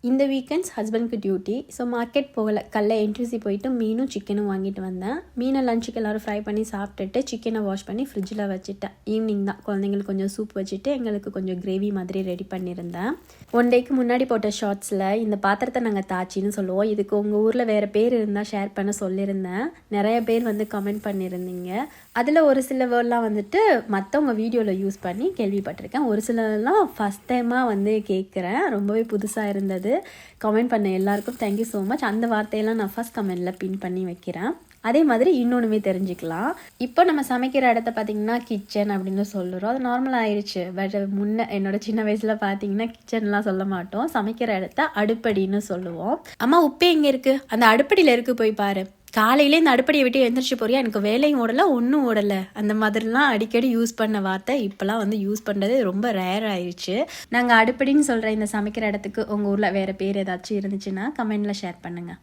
இந்த weekends ஹஸ்பண்ட்க்கு duty. So market போகலை, கல்ல என்ட்ரிசி போயிட்டு மீனும் சிக்கனும் வாங்கிட்டு வந்தேன். மீனை லஞ்சுக்கு எல்லோரும் ஃப்ரை பண்ணி சாப்பிட்டுட்டு சிக்கனை வாஷ் பண்ணி ஃப்ரிட்ஜில் வச்சுட்டேன். ஈவினிங் தான் குழந்தைங்களுக்கு கொஞ்சம் சூப் வச்சுட்டு எங்களுக்கு கொஞ்சம் கிரேவி மாதிரி ரெடி பண்ணியிருந்தேன். 1 டேக்கு முன்னாடி போட்ட ஷார்ட்ஸில் இந்த பாத்திரத்தை நாங்கள் தாச்சின்னு சொல்லுவோம். இதுக்கு உங்கள் ஊரில் வேறு பேர் இருந்தால் ஷேர் பண்ண சொல்லியிருந்தேன். நிறைய பேர் வந்து கமெண்ட் பண்ணியிருந்தீங்க. அதில் ஒரு சில வேர்ட்லாம் வந்துட்டு மற்றவங்க வீடியோவில் யூஸ் பண்ணி கேள்விப்பட்டிருக்கேன். ஒரு சிலர்லாம் ஃபஸ்ட் டைமாக வந்து கேட்குறேன். ரொம்பவே புதுசாக இருந்தது. கமெண்ட் பண்ண எல்லாருக்கும் தேங்க்யூ ஸோ மச். அந்த வார்த்தையெல்லாம் நான் ஃபஸ்ட் கமெண்டில் பின் பண்ணி வைக்கிறேன். அதே மாதிரி இன்னொன்றுமே தெரிஞ்சுக்கலாம். இப்போ நம்ம சமைக்கிற இடத்த பார்த்திங்கன்னா கிச்சன் அப்படின்னு சொல்லுறோம். அது நார்மல் ஆயிடுச்சு. பட் என்னோட சின்ன வயசில் பார்த்தீங்கன்னா கிச்சன்லாம் சொல்ல மாட்டோம். சமைக்கிற இடத்த அடுப்படின்னு சொல்லுவோம். அம்மா உப்பு எங்கே இருக்குது? அந்த அடுப்படியில் இருக்குது, போய் பாரு. காலையிலே இந்த அடுப்படியை விட்டு எழுந்திரிச்சு போறியா, எனக்கு வேலையும் ஓடலை ஒன்றும் ஓடலை, அந்த மாதிரிலாம் அடிக்கடி யூஸ் பண்ண வார்த்தை இப்போலாம் வந்து யூஸ் பண்ணுறது ரொம்ப ரேர் ஆயிடுச்சு. நாங்கள் அடுப்படின்னு சொல்கிற இந்த சமைக்கிற இடத்துக்கு உங்கள் ஊரில் வேறு பேர் ஏதாச்சும் இருந்துச்சுன்னா கமெண்டில் ஷேர் பண்ணுங்கள்.